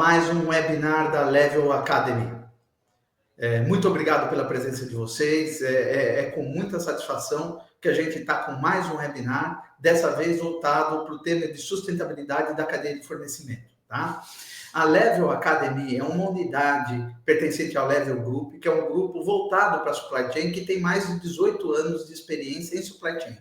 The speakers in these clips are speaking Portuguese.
Mais um webinar da Level Academy. Muito obrigado pela presença de vocês. É com muita satisfação que a gente está com mais um webinar, dessa vez voltado para o tema de sustentabilidade da cadeia de fornecimento. Tá? A Level Academy é uma unidade pertencente ao Level Group, que é um grupo voltado para a supply chain, que tem mais de 18 anos de experiência em supply chain.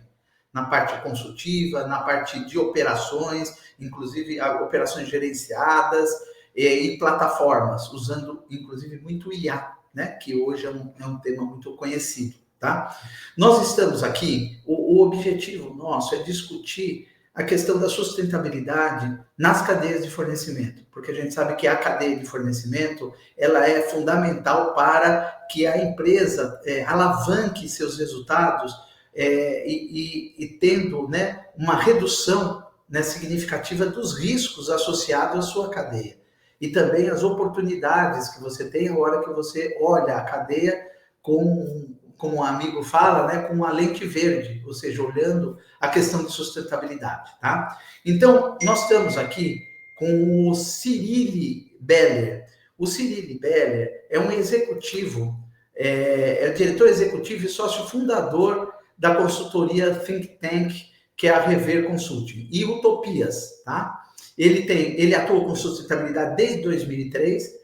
Na parte consultiva, na parte de operações, inclusive operações gerenciadas, e plataformas, usando inclusive muito IA, né? Que hoje é um tema muito conhecido. Tá? Nós estamos aqui, o objetivo nosso é discutir a questão da sustentabilidade nas cadeias de fornecimento, porque a gente sabe que a cadeia de fornecimento ela é fundamental para que a empresa alavanque seus resultados e tendo, né, uma redução, né, significativa dos riscos associados à sua cadeia. E também as oportunidades que você tem na hora que você olha a cadeia como um amigo fala, né, com uma lente verde, ou seja, olhando a questão de sustentabilidade. Tá? Então, nós estamos aqui com o Cyrille Beller. O Cyrille Beller é um executivo, é diretor executivo e sócio fundador da consultoria Think Tank, que é a Rever Consulting, e Utopias, tá? Ele atua com sustentabilidade desde 2003,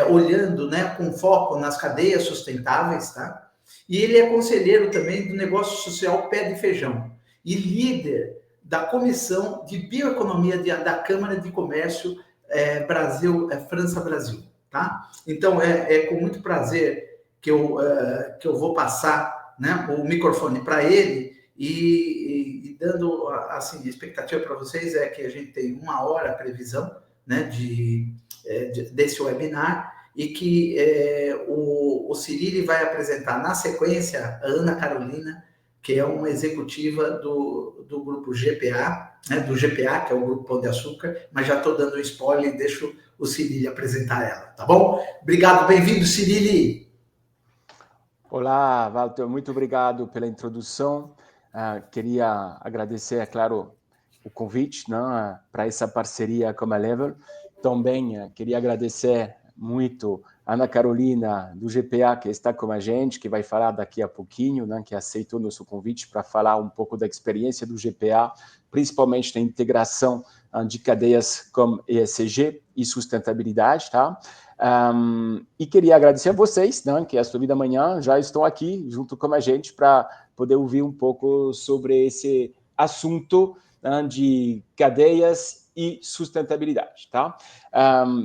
olhando, né, com foco nas cadeias sustentáveis, tá? E ele é conselheiro também do negócio social Pé de Feijão e líder da comissão de bioeconomia da Câmara de Comércio França-Brasil, tá? Então, com muito prazer que eu vou passar, né, o microfone para ele e dando, assim, a expectativa para vocês é que a gente tem 1 hora a previsão, né, desse webinar, e que o Cyrille vai apresentar na sequência a Ana Carolina, que é uma executiva do grupo GPA, né, do GPA, que é o Grupo Pão de Açúcar, mas já estou dando um spoiler e deixo o Cyrille apresentar ela, tá bom? Obrigado, bem-vindo, Cyrille! Olá, Walter, muito obrigado pela introdução. Queria agradecer, é claro, o convite, né, para essa parceria com a Level. Também queria agradecer muito a Ana Carolina, do GPA, que está com a gente, que vai falar daqui a pouquinho, né, que aceitou nosso convite para falar um pouco da experiência do GPA, principalmente na integração de cadeias como ESG e sustentabilidade, tá? E queria agradecer a vocês, né, que às 9 da manhã já estão aqui junto com a gente para poder ouvir um pouco sobre esse assunto, né, de cadeias e sustentabilidade. Tá?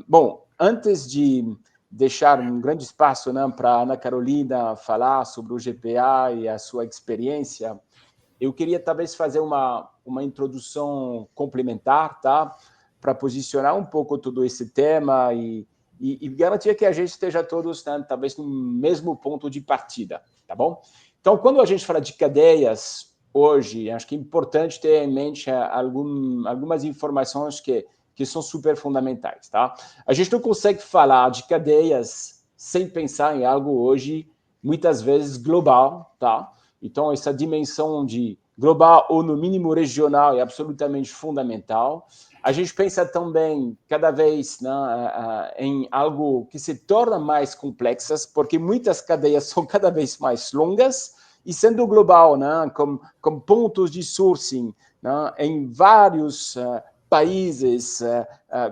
Bom, antes de deixar um grande espaço, né, para a Ana Carolina falar sobre o GPA e a sua experiência, eu queria talvez fazer uma introdução complementar, tá? Para posicionar um pouco todo esse tema e garantir que a gente esteja todos, né, talvez no mesmo ponto de partida, tá bom? Então, quando a gente fala de cadeias hoje, acho que é importante ter em mente algumas informações que são super fundamentais, tá? A gente não consegue falar de cadeias sem pensar em algo hoje, muitas vezes global, tá? Então, essa dimensão de global ou, no mínimo, regional é absolutamente fundamental. A gente pensa também, cada vez, né, em algo que se torna mais complexas, porque muitas cadeias são cada vez mais longas, e sendo global, né, com pontos de sourcing, né, em vários países,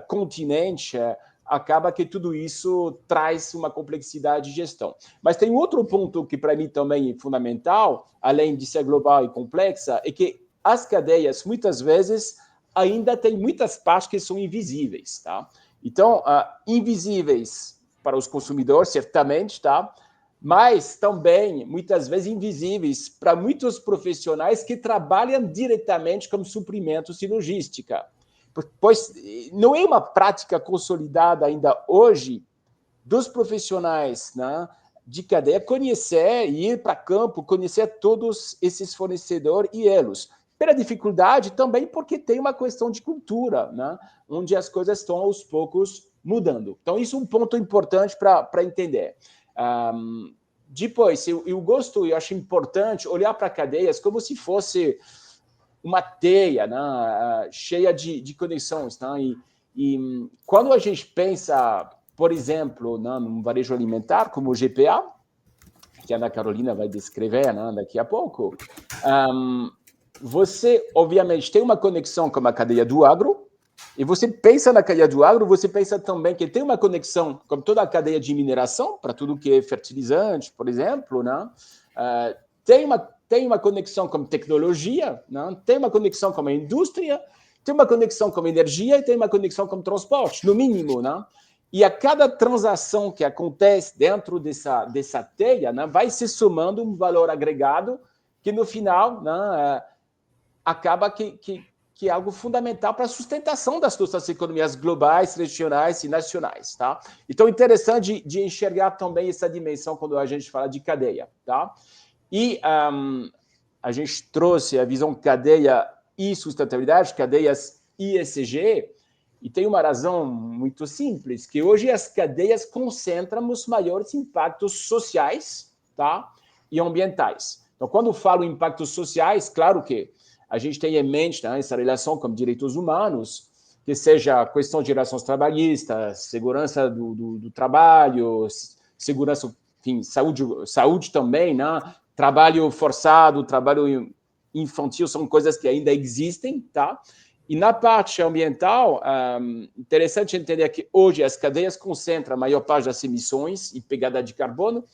continentes, acaba que tudo isso traz uma complexidade de gestão. Mas tem outro ponto que, para mim, também é fundamental, além de ser global e complexa, é que as cadeias, muitas vezes, ainda tem muitas partes que são invisíveis, tá? Então, invisíveis para os consumidores, certamente, tá? Mas também, muitas vezes, invisíveis para muitos profissionais que trabalham diretamente com suprimentos e logística. Pois não é uma prática consolidada ainda hoje dos profissionais, né, de cadeia conhecer, ir para campo, conhecer todos esses fornecedores e elos. Pela dificuldade também porque tem uma questão de cultura, né, onde as coisas estão aos poucos mudando. Então, isso é um ponto importante para entender. Depois, eu gosto e acho importante olhar para cadeias como se fosse uma teia, né, cheia de conexões, né? E quando a gente pensa, por exemplo, num varejo alimentar como o GPA, que a Ana Carolina vai descrever, né, daqui a pouco, você, obviamente, tem uma conexão com a cadeia do agro, e você pensa na cadeia do agro, você pensa também que tem uma conexão com toda a cadeia de mineração, para tudo que é fertilizante, por exemplo, né? Tem uma conexão com tecnologia, né? Tem uma conexão com a indústria, tem uma conexão com a energia e tem uma conexão com o transporte, no mínimo, né? E a cada transação que acontece dentro dessa teia, né, vai se somando um valor agregado que, no final, né, acaba que é algo fundamental para a sustentação das nossas economias globais, regionais e nacionais. Tá? Então, é interessante de enxergar também essa dimensão quando a gente fala de cadeia. Tá? E a gente trouxe a visão cadeia e sustentabilidade, cadeias ESG, e tem uma razão muito simples, que hoje as cadeias concentram os maiores impactos sociais, tá? E ambientais. Então, quando falo em impactos sociais, claro que a gente tem em mente, né, essa relação com direitos humanos, que seja a questão de relações trabalhistas, segurança do trabalho, segurança, enfim, saúde também, né? Trabalho forçado, trabalho infantil, são coisas que ainda existem, tá? E na parte ambiental, interessante entender que hoje as cadeias concentram a maior parte das emissões e pegada de carbono.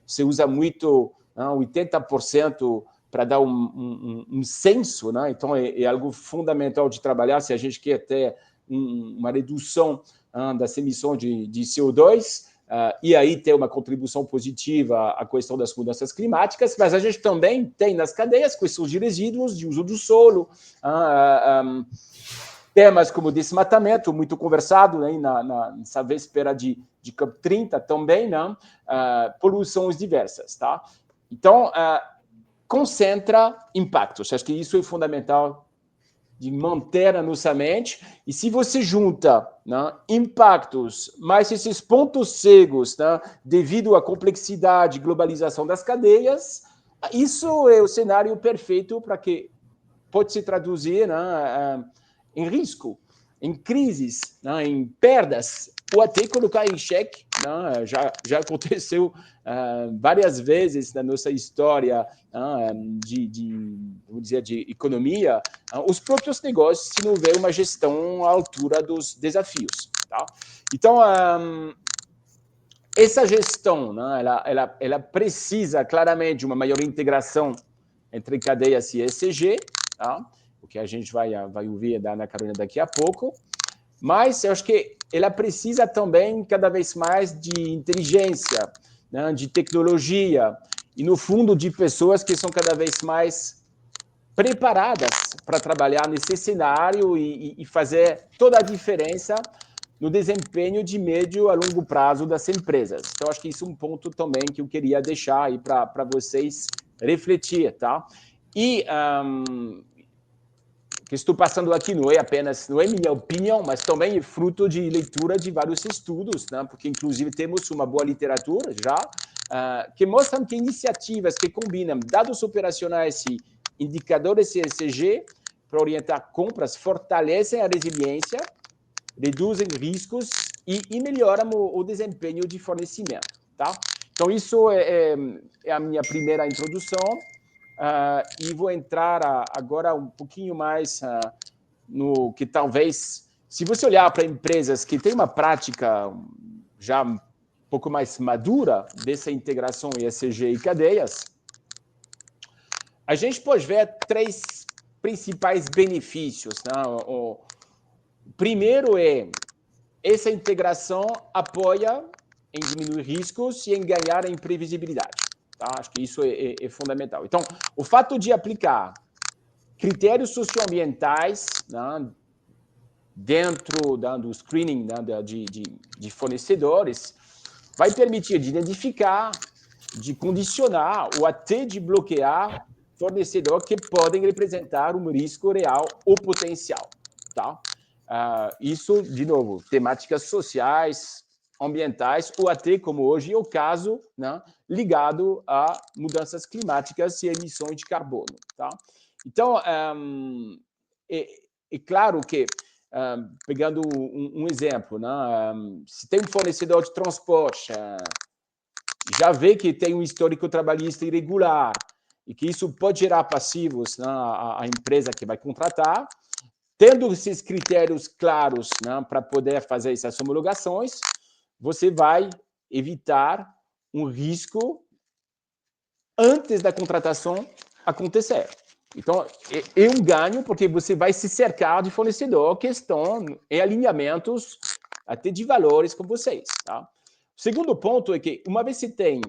Você usa muito 80% para dar um censo, né? Então é algo fundamental de trabalhar se a gente quer ter uma redução das emissões de CO2, e aí ter uma contribuição positiva à questão das mudanças climáticas, mas a gente também tem nas cadeias questões de resíduos, de uso do solo, temas como desmatamento, muito conversado, né, nessa véspera de COP30 também, né, poluições diversas. Tá? Então, concentra impactos. Acho que isso é fundamental de manter na nossa mente. E se você junta, né, impactos, mais esses pontos cegos, né, devido à complexidade e globalização das cadeias, isso é o cenário perfeito para que pode se traduzir, né, em risco, em crises, né, em perdas, ou até colocar em xeque, né, já aconteceu várias vezes na nossa história vamos dizer, de economia, os próprios negócios, se não houver uma gestão à altura dos desafios. Tá? Então, essa gestão, né, ela precisa claramente de uma maior integração entre cadeias e ESG, tá? O que a gente vai ouvir da Ana Carolina daqui a pouco, mas eu acho que ela precisa também cada vez mais de inteligência, né, de tecnologia e, no fundo, de pessoas que são cada vez mais preparadas para trabalhar nesse cenário e fazer toda a diferença no desempenho de médio a longo prazo das empresas. Então, acho que isso é um ponto também que eu queria deixar aí para vocês refletir, tá? E que estou passando aqui não é minha opinião, mas também é fruto de leitura de vários estudos, né? Porque inclusive temos uma boa literatura já, que mostram que iniciativas que combinam dados operacionais e indicadores ESG para orientar compras fortalecem a resiliência, reduzem riscos e melhoram o desempenho de fornecimento, tá? Então, isso é a minha primeira introdução. E vou entrar agora um pouquinho mais no que talvez, se você olhar para empresas que têm uma prática já um pouco mais madura dessa integração ESG e cadeias, a gente pode ver três principais benefícios. Né? O primeiro é essa integração apoia em diminuir riscos e em ganhar em previsibilidade. Tá? Acho que isso é fundamental. Então, o fato de aplicar critérios socioambientais, né, dentro do screening, né, de fornecedores vai permitir de identificar, de condicionar ou até de bloquear fornecedores que podem representar um risco real ou potencial. Tá? Isso, de novo, temáticas sociais, ambientais, ou até, como hoje é o caso, né, ligado a mudanças climáticas e emissões de carbono. Tá? Então, é claro que pegando um exemplo, né? Se tem um fornecedor de transporte, já vê que tem um histórico trabalhista irregular e que isso pode gerar passivos, né, à empresa que vai contratar, tendo esses critérios claros, né, para poder fazer essas homologações, você vai evitar um risco antes da contratação acontecer. Então, é um ganho, porque você vai se cercar de fornecedores que estão em alinhamentos até de valores com vocês. Tá? O segundo ponto é que, uma vez que você tem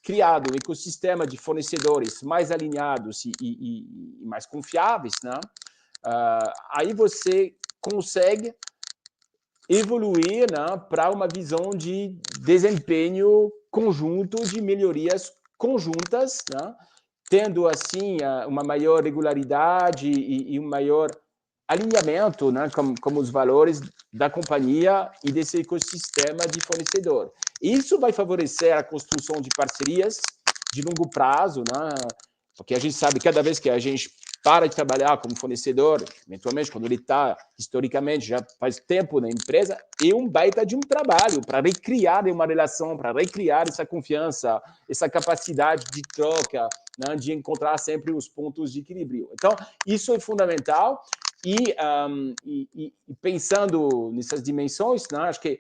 criado um ecossistema de fornecedores mais alinhados e mais confiáveis, né? Aí você consegue evoluir, né, para uma visão de desempenho conjunto, de melhorias conjuntas, né, tendo assim uma maior regularidade e um maior alinhamento, né, com os valores da companhia e desse ecossistema de fornecedor. Isso vai favorecer a construção de parcerias de longo prazo, né, porque a gente sabe que cada vez que a gente para de trabalhar como fornecedor, eventualmente, quando ele está, historicamente, já faz tempo na empresa, é um baita de um trabalho para recriar uma relação, para recriar essa confiança, essa capacidade de troca, né, de encontrar sempre os pontos de equilíbrio. Então, isso é fundamental. E pensando nessas dimensões, né, acho que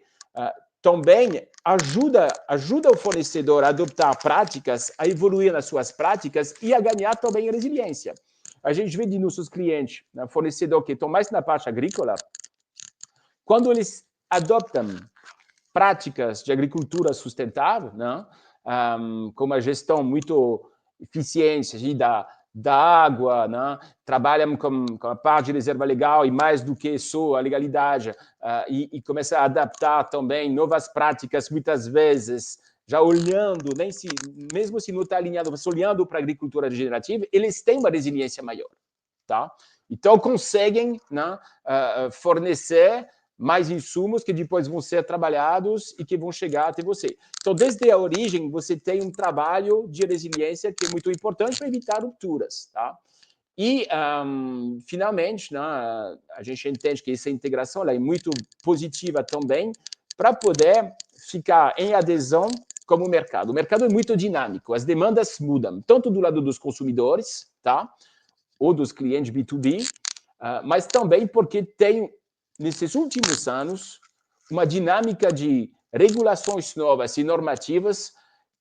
também ajuda o fornecedor a adotar práticas, a evoluir nas suas práticas e a ganhar também resiliência. A gente vê de nossos clientes, né, fornecedor que estão mais na parte agrícola, quando eles adoptam práticas de agricultura sustentável, né, com uma gestão muito eficiente da água, né, trabalham com a parte de reserva legal e mais do que só a legalidade, e começam a adaptar também novas práticas, muitas vezes já olhando, mesmo se não está alinhado, mas olhando para a agricultura regenerativa, eles têm uma resiliência maior. Tá? Então, conseguem, né, fornecer mais insumos que depois vão ser trabalhados e que vão chegar até você. Então, desde a origem, você tem um trabalho de resiliência que é muito importante para evitar rupturas. Tá? E, finalmente, né, a gente entende que essa integração ela é muito positiva também para poder ficar em adesão como o mercado. O mercado é muito dinâmico, as demandas mudam, tanto do lado dos consumidores, tá? Ou dos clientes B2B, mas também porque tem, nesses últimos anos, uma dinâmica de regulações novas e normativas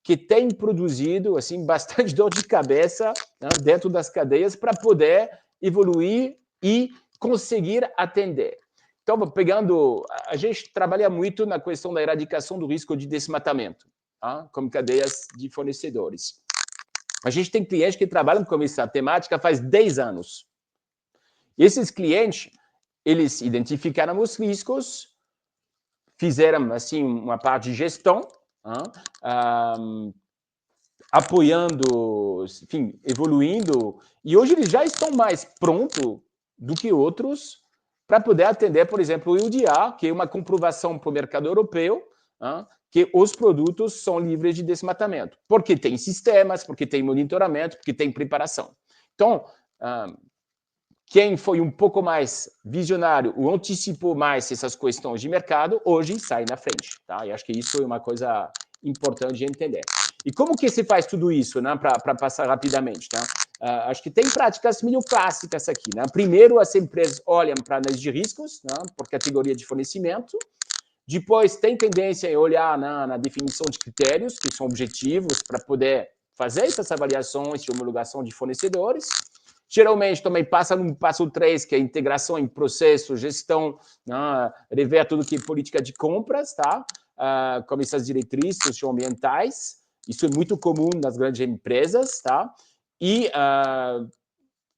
que tem produzido assim bastante dor de cabeça, né, dentro das cadeias para poder evoluir e conseguir atender. Então, a gente trabalha muito na questão da erradicação do risco de desmatamento, tá? Como cadeias de fornecedores. A gente tem clientes que trabalham com essa temática faz 10 anos. E esses clientes, eles identificaram os riscos, fizeram assim uma parte de gestão, apoiando, enfim, evoluindo, e hoje eles já estão mais prontos do que outros para poder atender, por exemplo, o UDA, que é uma comprovação para o mercado europeu, que os produtos são livres de desmatamento, porque tem sistemas, porque tem monitoramento, porque tem preparação. Então, quem foi um pouco mais visionário ou antecipou mais essas questões de mercado, hoje sai na frente. Tá? E acho que isso é uma coisa importante de entender. E como que se faz tudo isso, né, para passar rapidamente? Tá? Acho que tem práticas meio clássicas aqui. Né? Primeiro, as empresas olham para análise de riscos, né, por categoria de fornecimento. Depois, tem tendência a olhar na definição de critérios, que são objetivos, para poder fazer essas avaliações de homologação de fornecedores. Geralmente, também passa no passo 3, que é a integração em processo, gestão, né, rever tudo que é política de compras, tá? Como essas diretrizes socioambientais. Isso é muito comum nas grandes empresas, tá? E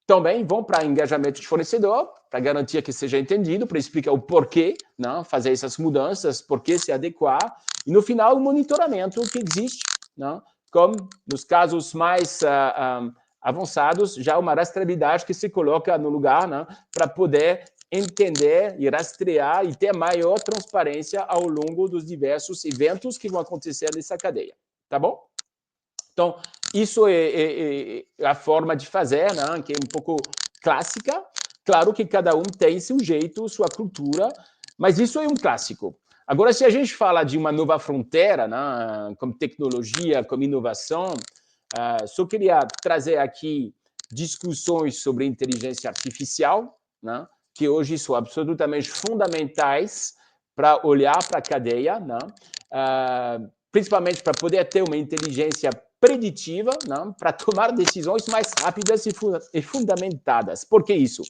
também vão para engajamento de fornecedor, para garantir que seja entendido, para explicar o porquê, né, fazer essas mudanças, porquê se adequar, e no final o monitoramento que existe, né, como nos casos mais avançados, já uma rastreabilidade que se coloca no lugar, né, para poder entender e rastrear e ter maior transparência ao longo dos diversos eventos que vão acontecer nessa cadeia, tá bom? Então, isso é a forma de fazer, né, que é um pouco clássica, Claro que cada um tem seu jeito, sua cultura, mas isso é um clássico. Agora, se a gente fala de uma nova fronteira, né, como tecnologia, como inovação, só queria trazer aqui discussões sobre inteligência artificial, né, que hoje são absolutamente fundamentais para olhar para a cadeia, né, principalmente para poder ter uma inteligência preditiva, né, para tomar decisões mais rápidas e fundamentadas. Por que isso?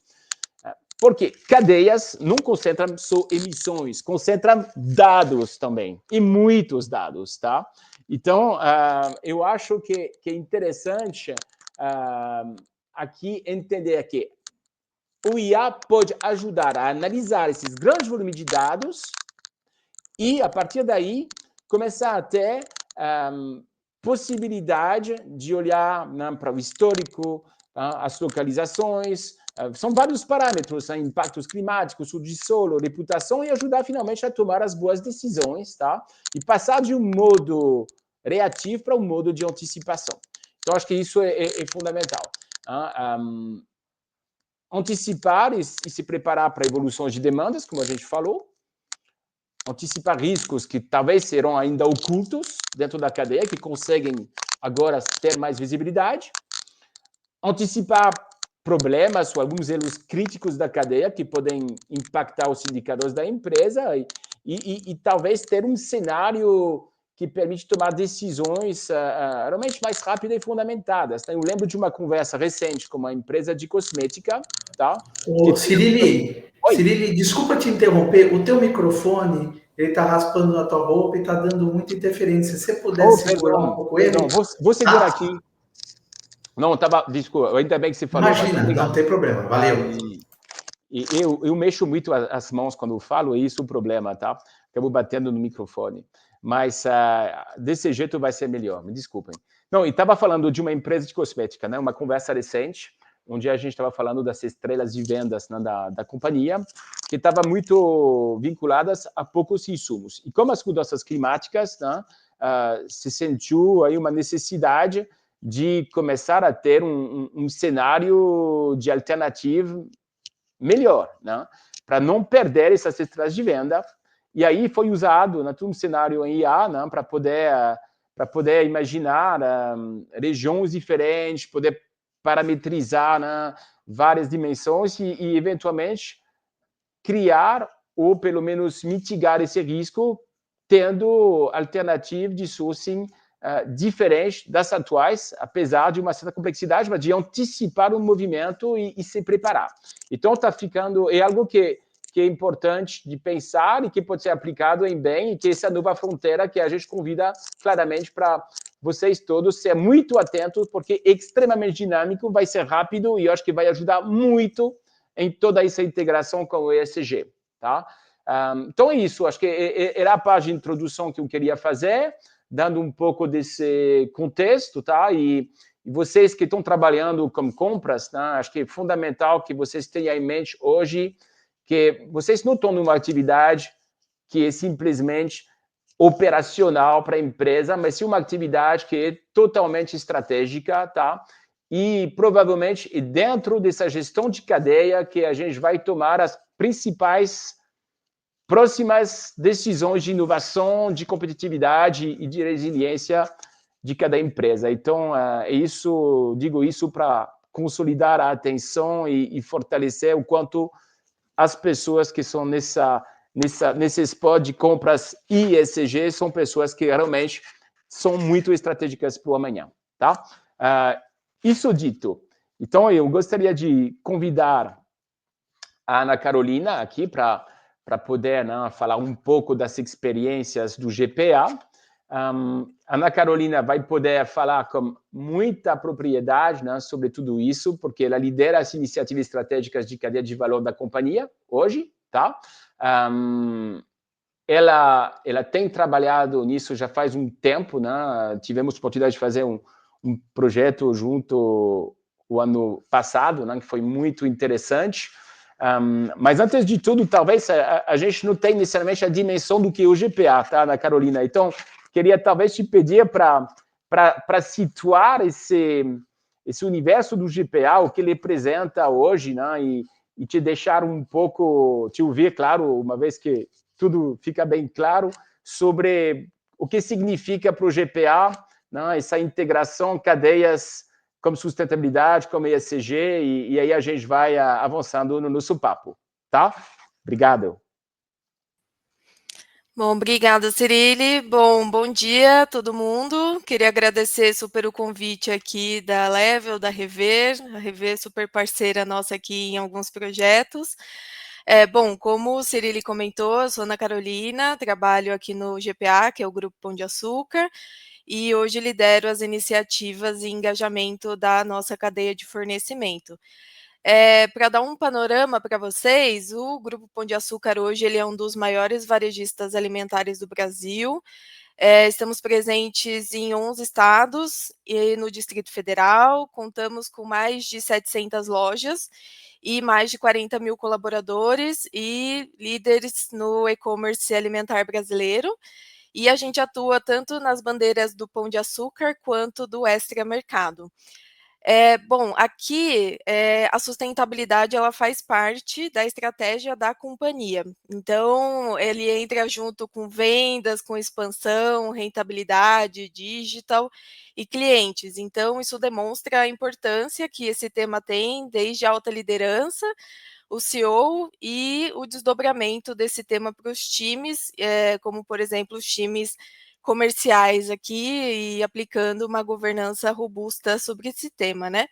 Porque cadeias não concentram só emissões, concentram dados também, e muitos dados, tá? Então, eu acho que é interessante aqui entender que o IA pode ajudar a analisar esses grandes volumes de dados e, a partir daí, começar a ter possibilidade de olhar, né, para o histórico, as localizações, são vários parâmetros, né, impactos climáticos, uso de solo, reputação, e ajudar finalmente a tomar as boas decisões, tá? E passar de um modo reativo para um modo de antecipação. Então, acho que isso é fundamental. Antecipar e se preparar para evoluções de demandas, como a gente falou, antecipar riscos que talvez serão ainda ocultos dentro da cadeia, que conseguem agora ter mais visibilidade, antecipar problemas ou alguns elos críticos da cadeia que podem impactar os indicadores da empresa e talvez ter um cenário que permite tomar decisões realmente mais rápidas e fundamentadas. Eu lembro de uma conversa recente com uma empresa de cosmética, tá? Cirili, desculpa te interromper, o teu microfone, ele está raspando na tua roupa e está dando muita interferência. Se você puder segurar um pouco ele... Vou segurar aqui. Não, desculpa, ainda bem que você falou. Imagina, não tem problema, valeu. Eu mexo muito as mãos quando eu falo, é isso o problema, tá? Acabo batendo no microfone. Mas desse jeito vai ser melhor, me desculpem. Não, e estava falando de uma empresa de cosmética, né? Uma conversa recente, onde a gente estava falando das estrelas de vendas, né, da companhia, que estavam muito vinculadas a poucos insumos. E como as mudanças climáticas, né, se sentiu aí uma necessidade de começar a ter um cenário de alternativa melhor, né, para não perder essas estrelas de venda. E aí foi usado, né, um cenário em IA, né, para poder imaginar regiões diferentes, poder parametrizar, né, várias dimensões e, eventualmente, criar ou, pelo menos, mitigar esse risco, tendo alternativas de sourcing diferentes das atuais, apesar de uma certa complexidade, mas de antecipar o movimento e se preparar. Então, está ficando... É algo que é importante de pensar e que pode ser aplicado em bem, e que essa nova fronteira que a gente convida claramente para vocês todos ser muito atentos, porque é extremamente dinâmico, vai ser rápido e eu acho que vai ajudar muito em toda essa integração com o ESG, tá? Então é isso, acho que era a parte de introdução que eu queria fazer, dando um pouco desse contexto, tá? E vocês que estão trabalhando com compras, né? Acho que é fundamental que vocês tenham em mente hoje que vocês não estão numa atividade que é simplesmente operacional para a empresa, mas sim uma atividade que é totalmente estratégica, tá? E provavelmente é dentro dessa gestão de cadeia que a gente vai tomar as principais próximas decisões de inovação, de competitividade e de resiliência de cada empresa. Então, digo isso para consolidar a atenção e fortalecer o quanto as pessoas que são nesse spot de compras ESG são pessoas que realmente são muito estratégicas para o amanhã, tá? Isso dito, então eu gostaria de convidar a Ana Carolina aqui para poder, né, falar um pouco das experiências do GPA. Ana Carolina vai poder falar com muita propriedade, né, sobre tudo isso, porque ela lidera as iniciativas estratégicas de cadeia de valor da companhia hoje, tá? Ela tem trabalhado nisso já faz um tempo, né? Tivemos a oportunidade de fazer um projeto junto o ano passado, né, que foi muito interessante. Mas antes de tudo, talvez a gente não tem necessariamente a dimensão do que é o GPA, tá, Ana Carolina? Então, queria talvez te pedir para situar esse universo do GPA, o que ele representa hoje, né? e te deixar um pouco, te ouvir, claro, uma vez que tudo fica bem claro, sobre o que significa para o GPA, né, essa integração, cadeias como sustentabilidade, como ESG, e aí a gente vai avançando no nosso papo, tá? Obrigado. Bom, obrigada, Cirili. Bom dia a todo mundo. Queria agradecer super o convite aqui da Level, da Rever, a Rever super parceira nossa aqui em alguns projetos. Bom, como o Cirili comentou, eu sou Ana Carolina, trabalho aqui no GPA, que é o Grupo Pão de Açúcar, e hoje lidero as iniciativas e engajamento da nossa cadeia de fornecimento. Para dar um panorama para vocês, o Grupo Pão de Açúcar hoje ele é um dos maiores varejistas alimentares do Brasil. Estamos presentes em 11 estados e no Distrito Federal, contamos com mais de 700 lojas e mais de 40 mil colaboradores e líderes no e-commerce alimentar brasileiro. E a gente atua tanto nas bandeiras do Pão de Açúcar quanto do Extra Mercado. Bom, aqui, a sustentabilidade ela faz parte da estratégia da companhia. Então, ele entra junto com vendas, com expansão, rentabilidade, digital e clientes. Então, isso demonstra a importância que esse tema tem desde a alta liderança, o CEO e o desdobramento desse tema para os times, como, por exemplo, os times comerciais aqui e aplicando uma governança robusta sobre esse tema, né?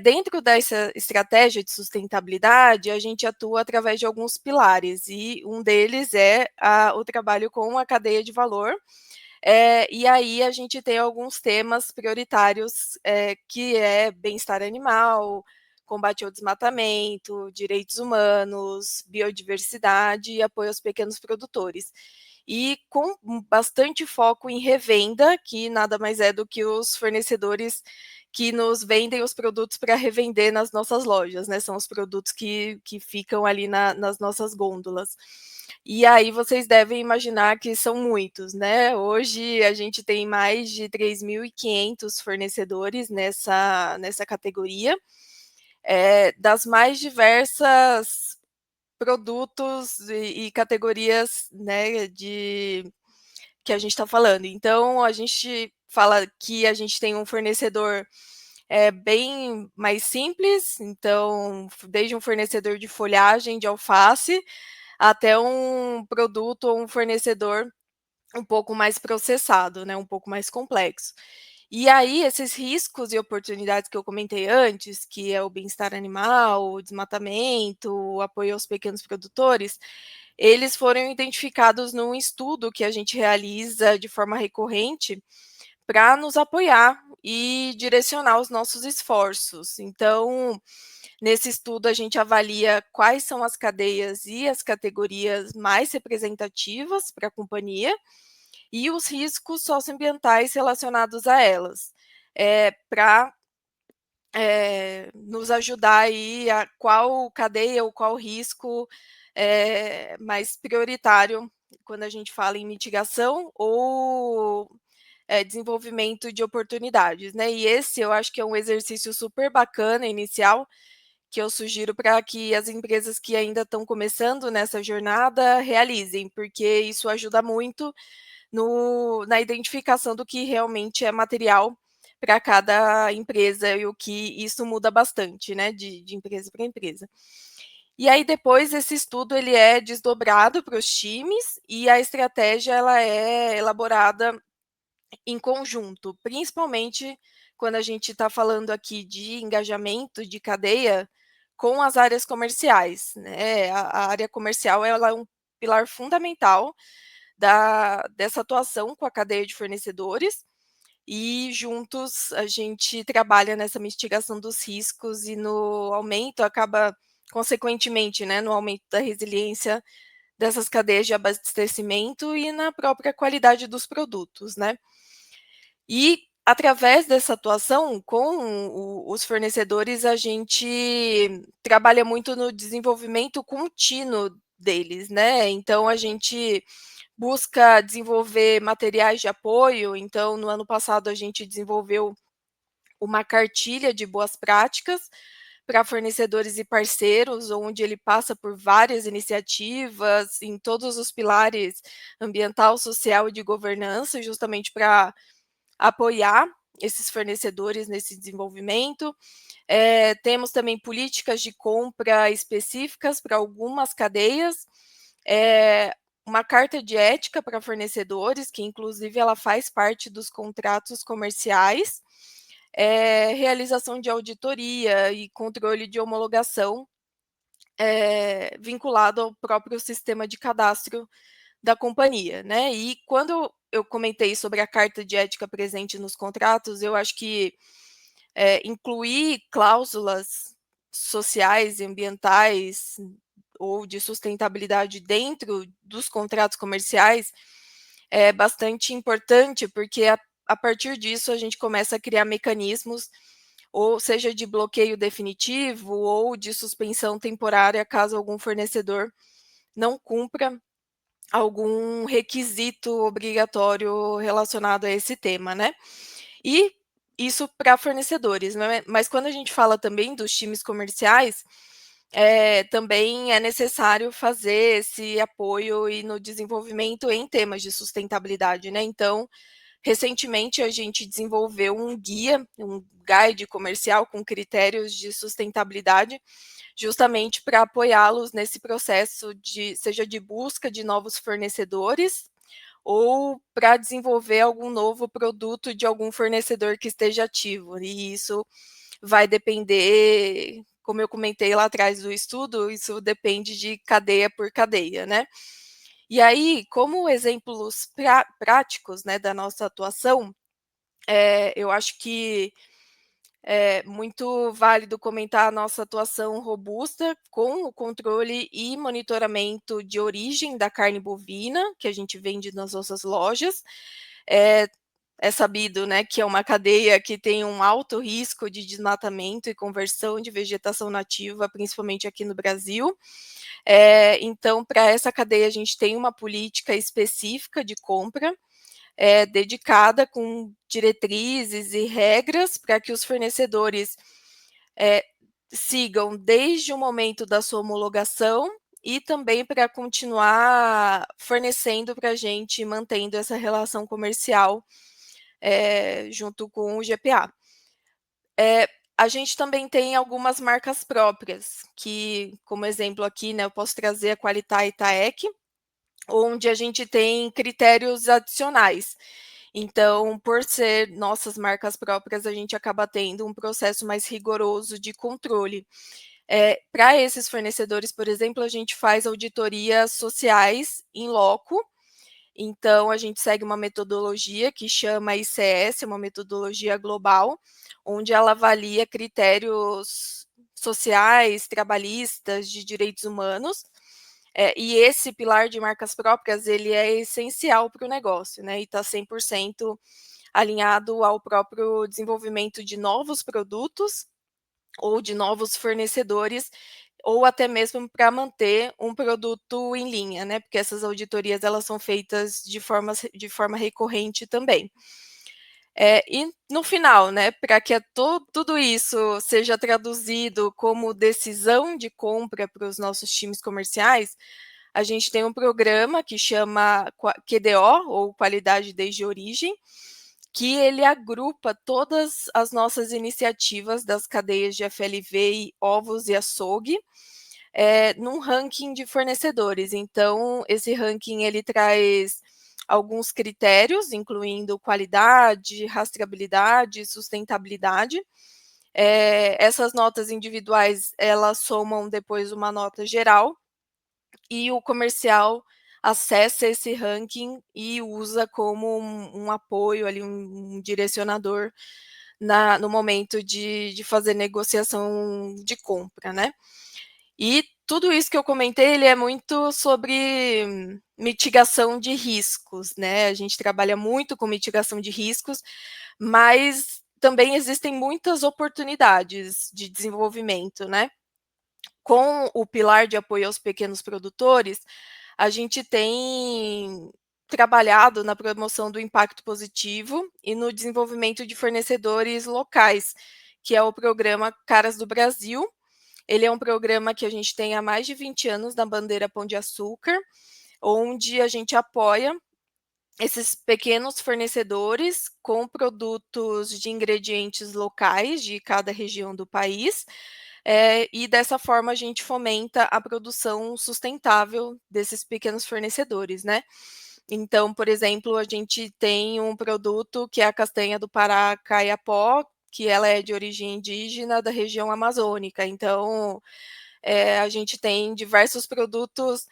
Dentro dessa estratégia de sustentabilidade, a gente atua através de alguns pilares, e um deles é o trabalho com a cadeia de valor, e aí a gente tem alguns temas prioritários, que é bem-estar animal, combate ao desmatamento, direitos humanos, biodiversidade e apoio aos pequenos produtores. E com bastante foco em revenda, que nada mais é do que os fornecedores que nos vendem os produtos para revender nas nossas lojas, né? São os produtos que ficam ali nas nossas gôndolas. E aí vocês devem imaginar que são muitos, né? Hoje a gente tem mais de 3.500 fornecedores nessa categoria, das mais diversas produtos e categorias, né, que a gente está falando. Então, a gente fala que a gente tem um fornecedor bem mais simples, então, desde um fornecedor de folhagem, de alface, até um produto ou um fornecedor um pouco mais processado, né, um pouco mais complexo. E aí, esses riscos e oportunidades que eu comentei antes, que é o bem-estar animal, o desmatamento, o apoio aos pequenos produtores, eles foram identificados num estudo que a gente realiza de forma recorrente para nos apoiar e direcionar os nossos esforços. Então, nesse estudo, a gente avalia quais são as cadeias e as categorias mais representativas para a companhia e os riscos socioambientais relacionados a elas, para nos ajudar aí a qual cadeia ou qual risco é mais prioritário quando a gente fala em mitigação ou desenvolvimento de oportunidades, né? E esse eu acho que é um exercício super bacana inicial que eu sugiro para que as empresas que ainda estão começando nessa jornada realizem, porque isso ajuda muito na identificação do que realmente é material para cada empresa e o que isso muda bastante, né, de empresa para empresa. E aí depois esse estudo ele é desdobrado para os times e a estratégia ela é elaborada em conjunto, principalmente quando a gente está falando aqui de engajamento de cadeia com as áreas comerciais, né? A área comercial ela é um pilar fundamental dessa atuação com a cadeia de fornecedores, e juntos a gente trabalha nessa mitigação dos riscos e no aumento, acaba consequentemente, né, no aumento da resiliência dessas cadeias de abastecimento e na própria qualidade dos produtos, né. E através dessa atuação com os fornecedores, a gente trabalha muito no desenvolvimento contínuo deles, né. Então a gente busca desenvolver materiais de apoio, então no ano passado a gente desenvolveu uma cartilha de boas práticas para fornecedores e parceiros, onde ele passa por várias iniciativas em todos os pilares ambiental, social e de governança, justamente para apoiar esses fornecedores nesse desenvolvimento. Temos também políticas de compra específicas para algumas cadeias, uma carta de ética para fornecedores, que inclusive ela faz parte dos contratos comerciais, realização de auditoria e controle de homologação, vinculado ao próprio sistema de cadastro da companhia, né? E quando eu comentei sobre a carta de ética presente nos contratos, eu acho que incluir cláusulas sociais e ambientais ou de sustentabilidade dentro dos contratos comerciais é bastante importante, porque a partir disso a gente começa a criar mecanismos, ou seja, de bloqueio definitivo ou de suspensão temporária, caso algum fornecedor não cumpra algum requisito obrigatório relacionado a esse tema, né? E isso para fornecedores, né? Mas quando a gente fala também dos times comerciais, também é necessário fazer esse apoio e no desenvolvimento em temas de sustentabilidade, né? Então, recentemente a gente desenvolveu um guia, um guide comercial com critérios de sustentabilidade, justamente para apoiá-los nesse processo seja de busca de novos fornecedores ou para desenvolver algum novo produto de algum fornecedor que esteja ativo. E isso vai depender, como eu comentei lá atrás do estudo, isso depende de cadeia por cadeia, né? E aí, como exemplos práticos, né, da nossa atuação, eu acho que é muito válido comentar a nossa atuação robusta com o controle e monitoramento de origem da carne bovina, que a gente vende nas nossas lojas. É sabido, né, que é uma cadeia que tem um alto risco de desmatamento e conversão de vegetação nativa, principalmente aqui no Brasil. Então, para essa cadeia, a gente tem uma política específica de compra, dedicada com diretrizes e regras para que os fornecedores sigam desde o momento da sua homologação e também para continuar fornecendo para a gente, mantendo essa relação comercial junto com o GPA. A gente também tem algumas marcas próprias, que, como exemplo aqui, né, eu posso trazer a Qualitá e Taec, onde a gente tem critérios adicionais. Então, por ser nossas marcas próprias, a gente acaba tendo um processo mais rigoroso de controle. Para esses fornecedores, por exemplo, a gente faz auditorias sociais em loco. Então, a gente segue uma metodologia que chama ICS, uma metodologia global, onde ela avalia critérios sociais, trabalhistas, de direitos humanos, e esse pilar de marcas próprias, ele é essencial para o negócio, né, e está 100% alinhado ao próprio desenvolvimento de novos produtos ou de novos fornecedores, ou até mesmo para manter um produto em linha, né, porque essas auditorias elas são feitas de forma recorrente também. E no final, né, para que tudo isso seja traduzido como decisão de compra para os nossos times comerciais, a gente tem um programa que chama QDO, ou Qualidade Desde Origem, que ele agrupa todas as nossas iniciativas das cadeias de FLV e ovos e açougue, num ranking de fornecedores. Então, esse ranking ele traz alguns critérios, incluindo qualidade, rastreabilidade, sustentabilidade. Essas notas individuais, elas somam depois uma nota geral, e o comercial acessa esse ranking e usa como um apoio ali, um direcionador no momento de fazer negociação de compra, né? E tudo isso que eu comentei, ele é muito sobre mitigação de riscos, né? A gente trabalha muito com mitigação de riscos, mas também existem muitas oportunidades de desenvolvimento, né? Com o pilar de apoio aos pequenos produtores, a gente tem trabalhado na promoção do impacto positivo e no desenvolvimento de fornecedores locais, que é o programa Caras do Brasil, Ele é um programa que a gente tem há mais de 20 anos na bandeira Pão de Açúcar, onde a gente apoia esses pequenos fornecedores com produtos de ingredientes locais de cada região do país, e dessa forma a gente fomenta a produção sustentável desses pequenos fornecedores, né. Então, por exemplo, a gente tem um produto que é a castanha do Pará Caiapó, que ela é de origem indígena da região amazônica, então, a gente tem diversos produtos,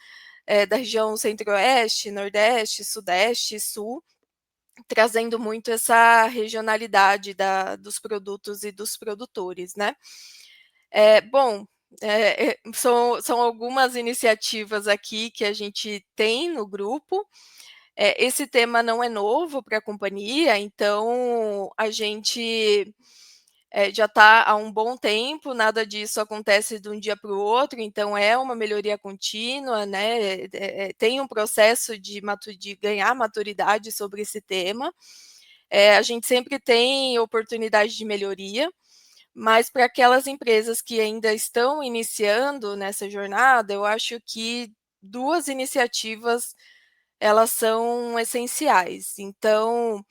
da região centro-oeste, nordeste, sudeste, sul, trazendo muito essa regionalidade dos produtos e dos produtores, né. Bom, são algumas iniciativas aqui que a gente tem no grupo. Esse tema não é novo para a companhia, então a gente, já está há um bom tempo, nada disso acontece de um dia para o outro, então é uma melhoria contínua, né, tem um processo de ganhar maturidade sobre esse tema. A gente sempre tem oportunidade de melhoria, mas para aquelas empresas que ainda estão iniciando nessa jornada, eu acho que 2 iniciativas, elas são essenciais. Então,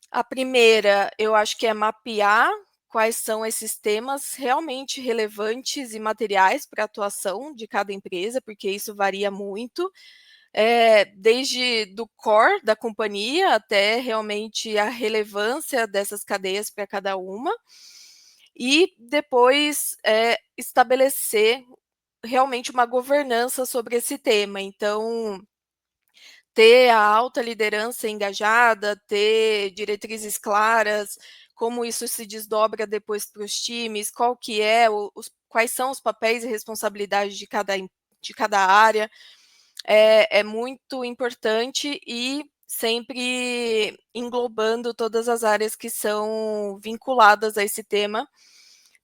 a primeira, eu acho que é mapear quais são esses temas realmente relevantes e materiais para a atuação de cada empresa, porque isso varia muito, desde do core da companhia até realmente a relevância dessas cadeias para cada uma. E depois, estabelecer realmente uma governança sobre esse tema. Então, ter a alta liderança engajada, ter diretrizes claras, como isso se desdobra depois para os times, qual que é quais são os papéis e responsabilidades de cada área, é muito importante e sempre englobando todas as áreas que são vinculadas a esse tema,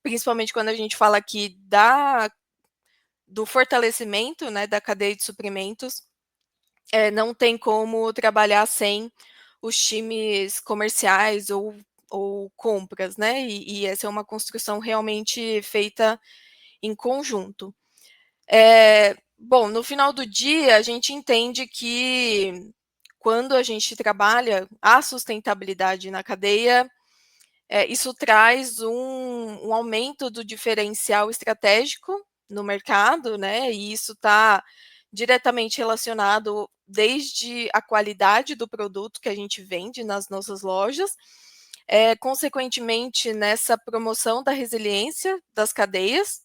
principalmente quando a gente fala aqui do fortalecimento, né, da cadeia de suprimentos. Não tem como trabalhar sem os times comerciais ou compras, né, e essa é uma construção realmente feita em conjunto. Bom, no final do dia, a gente entende que quando a gente trabalha a sustentabilidade na cadeia, isso traz um aumento do diferencial estratégico no mercado, né, e isso está diretamente relacionado desde a qualidade do produto que a gente vende nas nossas lojas, consequentemente nessa promoção da resiliência das cadeias,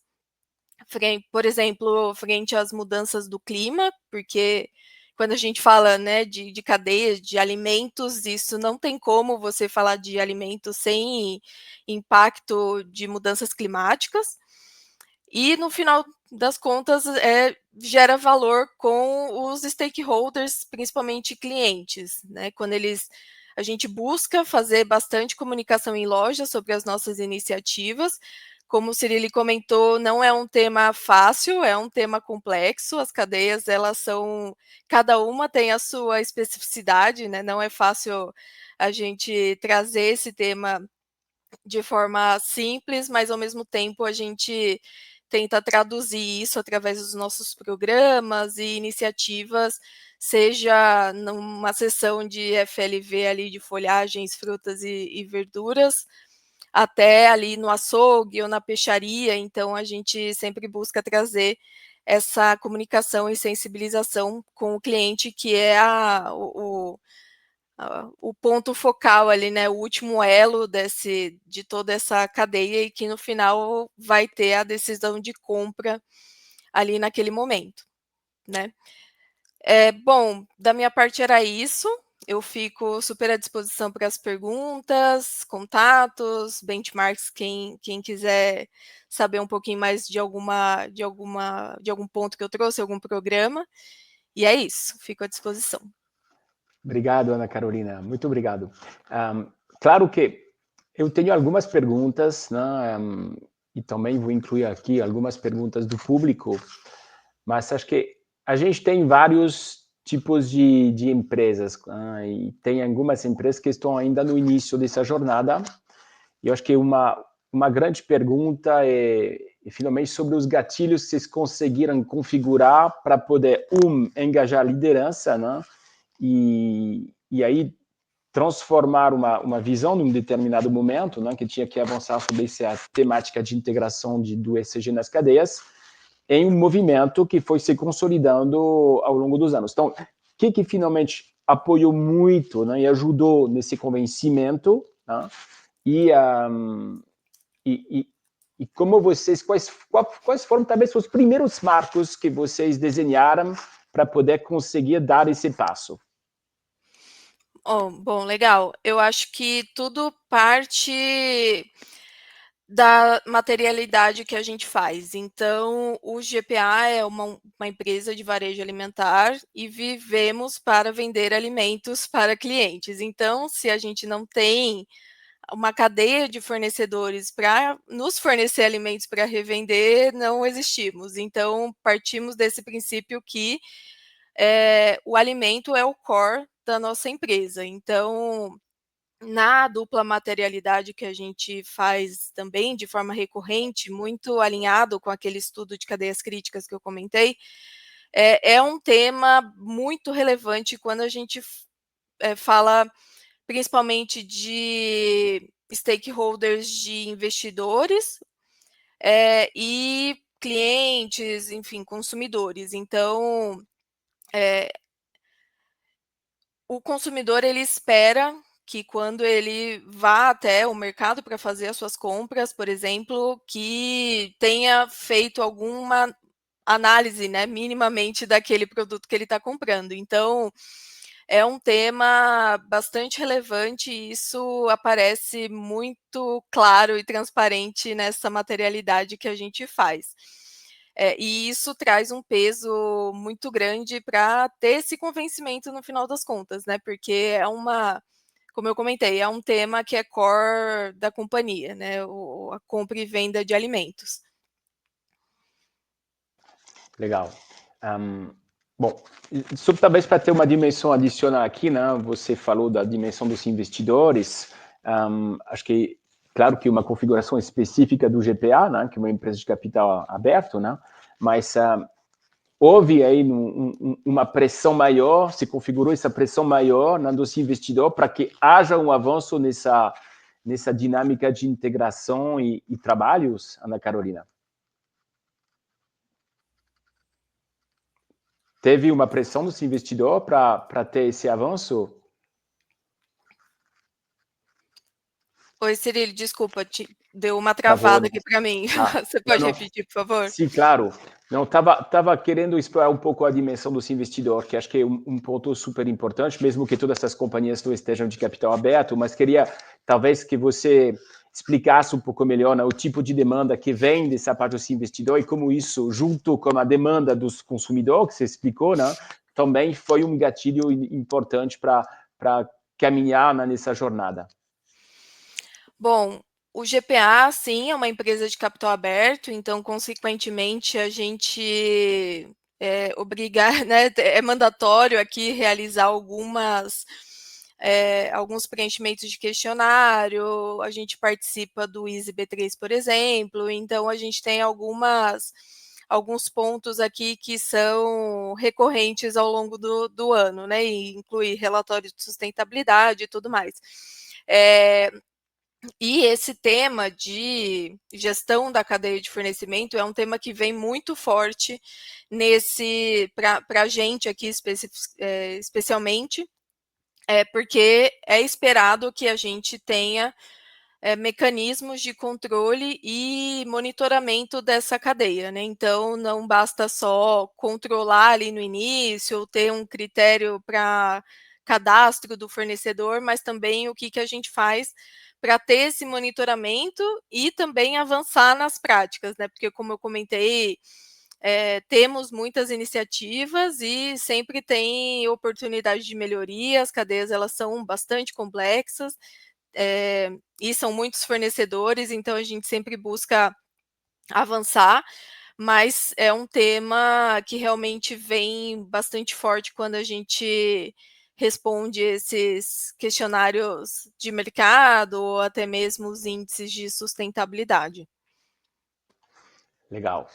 por exemplo, frente às mudanças do clima, porque quando a gente fala, né, de cadeias de alimentos, isso não tem como você falar de alimentos sem impacto de mudanças climáticas. E no final das contas, gera valor com os stakeholders, principalmente clientes, né? Quando a gente busca fazer bastante comunicação em loja sobre as nossas iniciativas. Como o Cirili comentou, não é um tema fácil, é um tema complexo. As cadeias, cada uma tem a sua especificidade, né? Não é fácil a gente trazer esse tema de forma simples, mas ao mesmo tempo a gente tenta traduzir isso através dos nossos programas e iniciativas, seja numa sessão de FLV ali de folhagens, frutas e verduras, até ali no açougue ou na peixaria. Então a gente sempre busca trazer essa comunicação e sensibilização com o cliente, que é o ponto focal ali, né, o último elo de toda essa cadeia, e que no final vai ter a decisão de compra ali naquele momento, né. Bom, da minha parte era isso, eu fico super à disposição para as perguntas, contatos, benchmarks, quem quiser saber um pouquinho mais de algum ponto que eu trouxe, algum programa, e é isso, fico à disposição. Obrigado, Ana Carolina, muito obrigado. Claro que eu tenho algumas perguntas, né, e também vou incluir aqui algumas perguntas do público, mas acho que a gente tem vários tipos de empresas, e tem algumas empresas que estão ainda no início dessa jornada, e eu acho que uma uma grande pergunta é finalmente sobre os gatilhos que vocês conseguiram configurar para poder, engajar a liderança, né? E aí transformar uma visão num determinado momento, né, que tinha que avançar sobre essa temática de integração do ESG nas cadeias, em um movimento que foi se consolidando ao longo dos anos. Então, o que finalmente apoiou muito, né, e ajudou nesse convencimento, né, e como vocês, quais foram talvez os primeiros marcos que vocês desenharam para poder conseguir dar esse passo? Oh, bom, legal. Eu acho que tudo parte da materialidade que a gente faz. Então, o GPA é uma empresa de varejo alimentar e vivemos para vender alimentos para clientes. Então, se a gente não tem uma cadeia de fornecedores para nos fornecer alimentos para revender, não existimos. Então, partimos desse princípio que o alimento é o core da nossa empresa. Então, na dupla materialidade que a gente faz também de forma recorrente, muito alinhado com aquele estudo de cadeias críticas que eu comentei, é um tema muito relevante quando a gente fala principalmente de stakeholders, de investidores, e clientes, enfim, consumidores. Então, o consumidor ele espera que quando ele vá até o mercado para fazer as suas compras, por exemplo, que tenha feito alguma análise, né, minimamente daquele produto que ele está comprando. Então, é um tema bastante relevante e isso aparece muito claro e transparente nessa materialidade que a gente faz. E isso traz um peso muito grande para ter esse convencimento no final das contas, né? Porque como eu comentei, é um tema que é core da companhia, né? A compra e venda de alimentos. Legal. Bom, talvez para ter uma dimensão adicional aqui, né? Você falou da dimensão dos investidores. Acho que, claro que uma configuração específica do GPA, né? Que é uma empresa de capital aberto, né? Mas houve aí uma pressão maior, se configurou essa pressão maior, né, dos investidores para que haja um avanço nessa dinâmica de integração e trabalhos, Ana Carolina? Teve uma pressão dos investidores para ter esse avanço? Oi, Cirilo, desculpa, deu uma travada aqui para mim. Você pode repetir, por favor? Sim, claro. Não, estava querendo explorar um pouco a dimensão dos investidores, que acho que é um ponto super importante, mesmo que todas essas companhias não estejam de capital aberto, mas queria talvez que você explicasse um pouco melhor, né, o tipo de demanda que vem dessa parte dos investidores e como isso, junto com a demanda dos consumidores, que você explicou, né, também foi um gatilho importante para caminhar, né, nessa jornada. Bom, o GPA, sim, é uma empresa de capital aberto, então, consequentemente, a gente né, é mandatório aqui realizar alguns preenchimentos de questionário, a gente participa do ISE B3, por exemplo, então a gente tem alguns pontos aqui que são recorrentes ao longo do ano, né, e inclui relatório de sustentabilidade e tudo mais. E esse tema de gestão da cadeia de fornecimento é um tema que vem muito forte para a gente aqui especialmente, porque é esperado que a gente tenha mecanismos de controle e monitoramento dessa cadeia, né? Então, não basta só controlar ali no início, ou ter um critério para cadastro do fornecedor, mas também o que a gente faz para ter esse monitoramento e também avançar nas práticas, né? Porque, como eu comentei, temos muitas iniciativas e sempre tem oportunidade de melhoria, as cadeias elas são bastante complexas, e são muitos fornecedores, então a gente sempre busca avançar, mas é um tema que realmente vem bastante forte quando a gente responde esses questionários de mercado ou até mesmo os índices de sustentabilidade. Legal.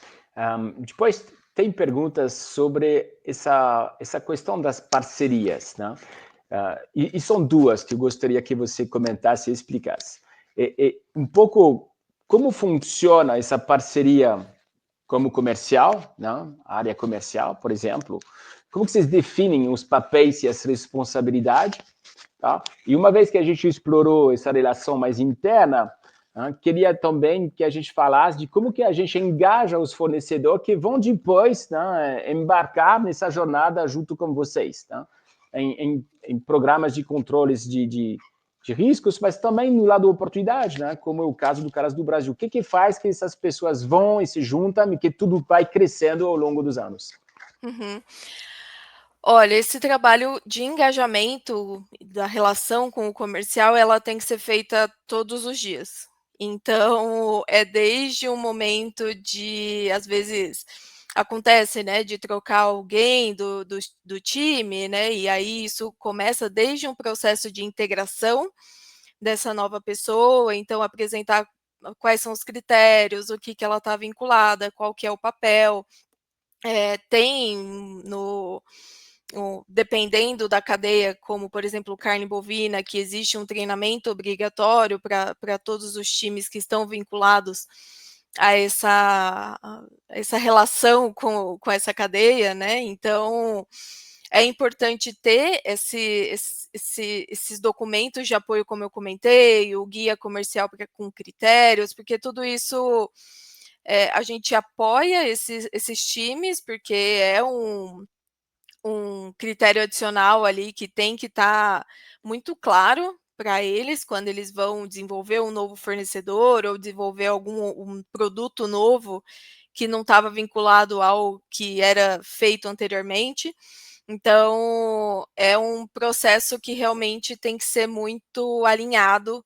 Depois tem perguntas sobre essa questão das parcerias, né? E são duas que eu gostaria que você comentasse e explicasse. Um pouco como funciona essa parceria como comercial, né? A área comercial, por exemplo. Como que vocês definem os papéis e as responsabilidades? Tá? E uma vez que a gente explorou essa relação mais interna, queria também que a gente falasse de como que a gente engaja os fornecedores que vão depois, né, embarcar nessa jornada junto com vocês, tá? Em programas de controles de riscos, mas também no lado da oportunidade, né, como é o caso do Caras do Brasil. O que faz que essas pessoas vão e se juntam e que tudo vai crescendo ao longo dos anos? Uhum. Olha, esse trabalho de engajamento da relação com o comercial, ela tem que ser feita todos os dias. Então, é desde um momento de, às vezes, acontece, né, de trocar alguém do time, né, e aí isso começa desde um processo de integração dessa nova pessoa, então apresentar quais são os critérios, o que ela está vinculada, qual que é o papel. Tem dependendo da cadeia, como por exemplo carne bovina, que existe um treinamento obrigatório para todos os times que estão vinculados a essa relação com essa cadeia, né? Então é importante ter esses documentos de apoio, como eu comentei, o guia comercial com critérios, porque tudo isso a gente apoia esses times, porque é um critério adicional ali que tem que estar muito claro para eles quando eles vão desenvolver um novo fornecedor ou desenvolver um produto novo que não estava vinculado ao que era feito anteriormente. Então, é um processo que realmente tem que ser muito alinhado,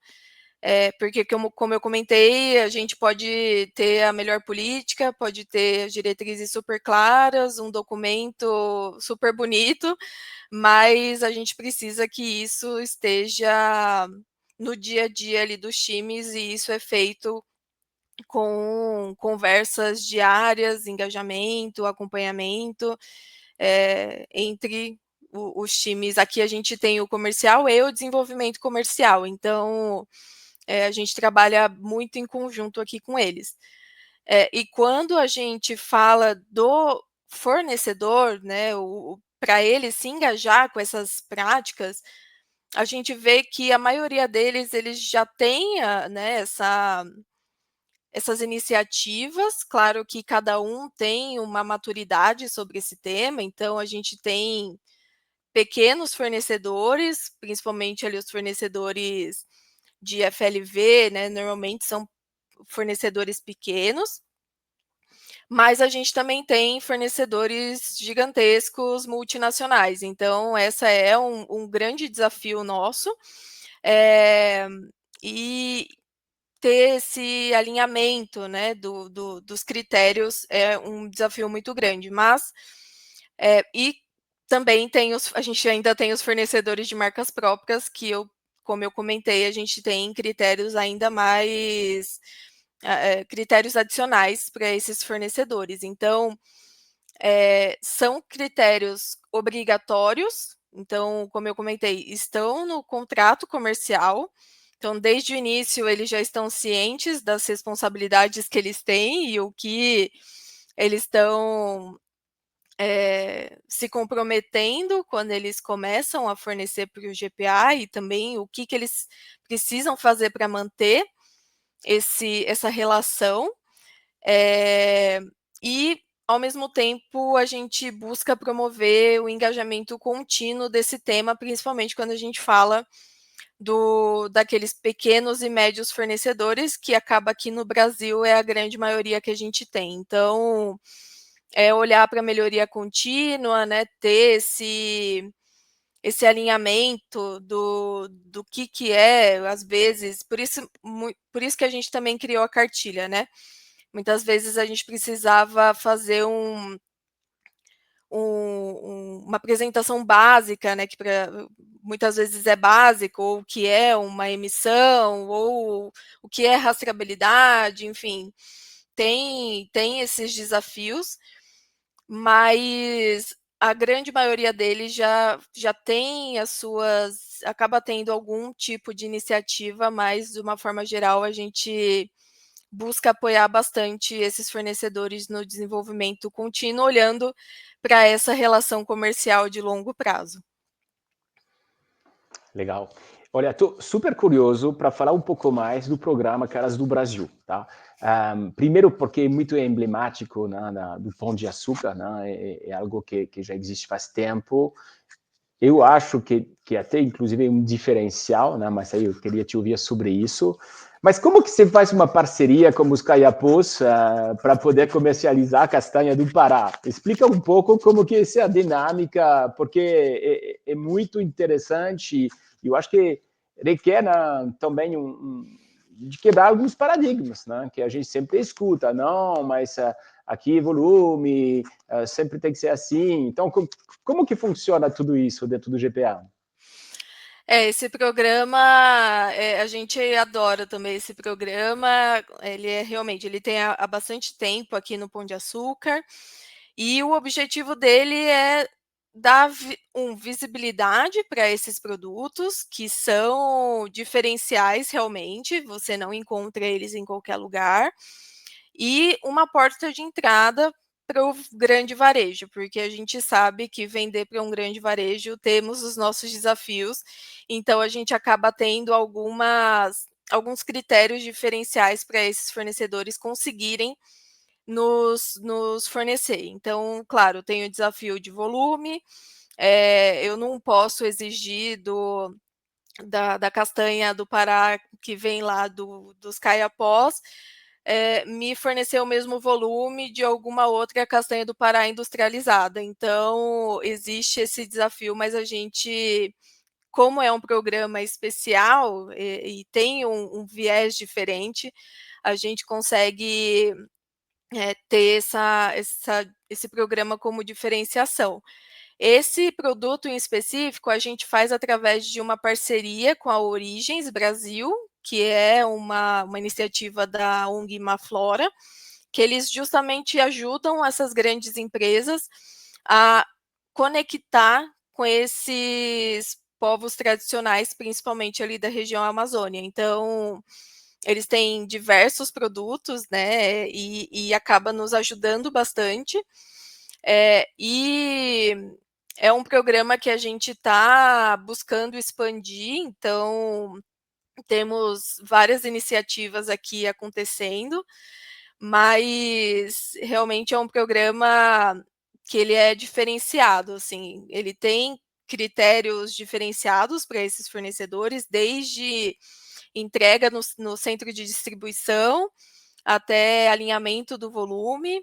porque como eu comentei, a gente pode ter a melhor política, pode ter diretrizes super claras, um documento super bonito, mas a gente precisa que isso esteja no dia a dia ali dos times, e isso é feito com conversas diárias, engajamento, acompanhamento, entre os times. Aqui a gente tem o comercial e o desenvolvimento comercial, então a gente trabalha muito em conjunto aqui com eles. E quando a gente fala do fornecedor, né, para ele se engajar com essas práticas, a gente vê que a maioria deles, eles já têm né, essas iniciativas. Claro que cada um tem uma maturidade sobre esse tema, então a gente tem pequenos fornecedores, principalmente ali os fornecedores de FLV, né, normalmente são fornecedores pequenos, mas a gente também tem fornecedores gigantescos multinacionais, então essa é um grande desafio nosso, e ter esse alinhamento, né, dos critérios é um desafio muito grande, mas e também a gente ainda tem os fornecedores de marcas próprias que como eu comentei, a gente tem critérios ainda mais critérios adicionais para esses fornecedores. Então, são critérios obrigatórios, então, como eu comentei, estão no contrato comercial, então, desde o início, eles já estão cientes das responsabilidades que eles têm e o que eles estão se comprometendo quando eles começam a fornecer para o GPA, e também o que eles precisam fazer para manter essa relação. E, ao mesmo tempo, a gente busca promover o engajamento contínuo desse tema, principalmente quando a gente fala daqueles pequenos e médios fornecedores, que acaba aqui no Brasil é a grande maioria que a gente tem. Então, é olhar para a melhoria contínua, né, ter esse alinhamento do que é, às vezes, por isso que a gente também criou a cartilha, né? Muitas vezes a gente precisava fazer uma apresentação básica, né, que muitas vezes é básico, ou o que é uma emissão, ou o que é rastreabilidade, enfim, tem esses desafios, mas a grande maioria deles já tem acaba tendo algum tipo de iniciativa, mas de uma forma geral a gente busca apoiar bastante esses fornecedores no desenvolvimento contínuo, olhando para essa relação comercial de longo prazo. Legal. Olha, estou super curioso para falar um pouco mais do programa Caras do Brasil, tá? Primeiro porque é muito emblemático, né, do Pão de Açúcar, né? É algo que já existe faz tempo. Eu acho que até, inclusive, é um diferencial, né? Mas aí eu queria te ouvir sobre isso. Mas como que você faz uma parceria com os Caiapós para poder comercializar a castanha do Pará? Explica um pouco como que essa é a dinâmica, porque é muito interessante e eu acho que requer, né, também de quebrar alguns paradigmas, né? Que a gente sempre escuta, não, mas aqui volume, sempre tem que ser assim. Então, como que funciona tudo isso dentro do GPA? Esse programa, a gente adora também esse programa, ele realmente, ele tem há bastante tempo aqui no Pão de Açúcar, e o objetivo dele é dar visibilidade para esses produtos, que são diferenciais realmente, você não encontra eles em qualquer lugar, e uma porta de entrada para o grande varejo, porque a gente sabe que vender para um grande varejo temos os nossos desafios, então a gente acaba tendo alguns critérios diferenciais para esses fornecedores conseguirem nos fornecer. Então, claro, tem o desafio de volume, eu não posso exigir da castanha do Pará, que vem lá dos Caiapós, me fornecer o mesmo volume de alguma outra castanha do Pará industrializada. Então, existe esse desafio, mas a gente, como é um programa especial e tem um viés diferente, a gente consegue ter esse programa como diferenciação. Esse produto em específico a gente faz através de uma parceria com a Origens Brasil, que é uma iniciativa da ONG Maflora, que eles justamente ajudam essas grandes empresas a conectar com esses povos tradicionais, principalmente ali da região Amazônia. Então, eles têm diversos produtos, né, e acaba nos ajudando bastante. E é um programa que a gente está buscando expandir, então temos várias iniciativas aqui acontecendo, mas realmente é um programa que ele é diferenciado, assim, ele tem critérios diferenciados para esses fornecedores, desde entrega no centro de distribuição, até alinhamento do volume,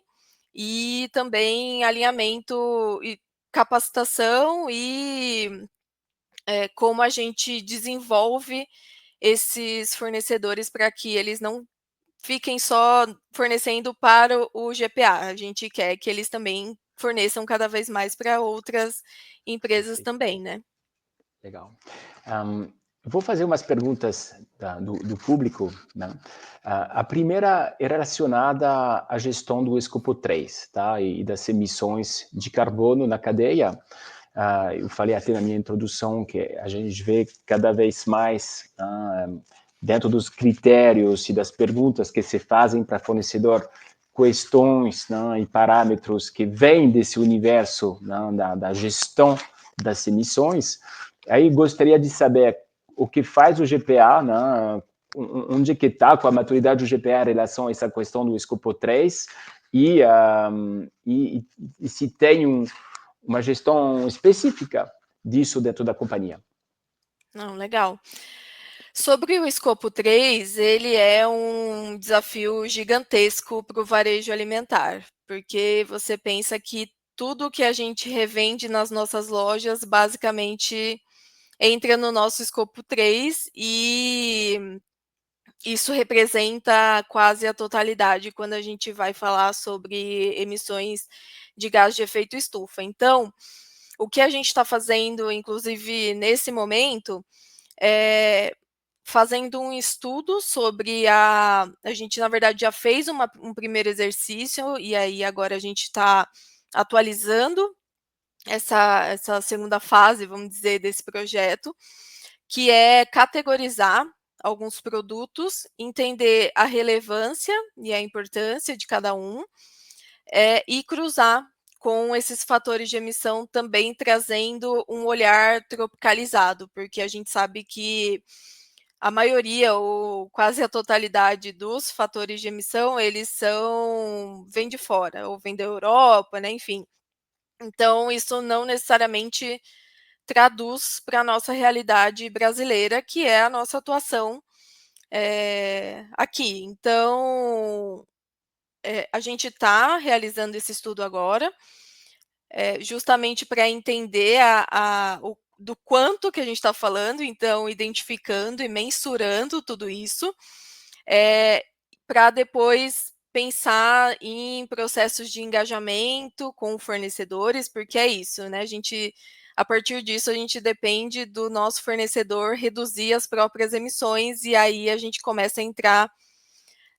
e também alinhamento e capacitação e como a gente desenvolve esses fornecedores para que eles não fiquem só fornecendo para o GPA. A gente quer que eles também forneçam cada vez mais para outras empresas Perfeito. também, né? Legal. Vou fazer umas perguntas do público, né? A primeira é relacionada à gestão do escopo 3, tá? E das emissões de carbono na cadeia. Eu falei até na minha introdução que a gente vê cada vez mais dentro dos critérios e das perguntas que se fazem para fornecedor questões, né, e parâmetros que vêm desse universo, né, da gestão das emissões. Aí gostaria de saber o que faz o GPA, né, onde que está com a maturidade do GPA em relação a essa questão do escopo 3 e se tem uma gestão específica disso dentro da companhia. Não, legal. Sobre o escopo 3, ele é um desafio gigantesco para o varejo alimentar, porque você pensa que tudo que a gente revende nas nossas lojas, basicamente, entra no nosso escopo 3 e isso representa quase a totalidade quando a gente vai falar sobre emissões de gás de efeito estufa. Então, o que a gente está fazendo, inclusive nesse momento, é fazendo um estudo sobre a gente, na verdade, já fez um primeiro exercício, e aí agora a gente está atualizando essa segunda fase, vamos dizer, desse projeto, que é categorizar alguns produtos, entender a relevância e a importância de cada um, e cruzar com esses fatores de emissão, também trazendo um olhar tropicalizado, porque a gente sabe que a maioria ou quase a totalidade dos fatores de emissão, eles vêm de fora, ou vêm da Europa, né, enfim. Então isso não necessariamente traduz para a nossa realidade brasileira, que é a nossa atuação, aqui. Então, a gente está realizando esse estudo agora, justamente para entender do quanto que a gente está falando, então identificando e mensurando tudo isso, para depois pensar em processos de engajamento com fornecedores, porque é isso, né? A partir disso, a gente depende do nosso fornecedor reduzir as próprias emissões, e aí a gente começa a entrar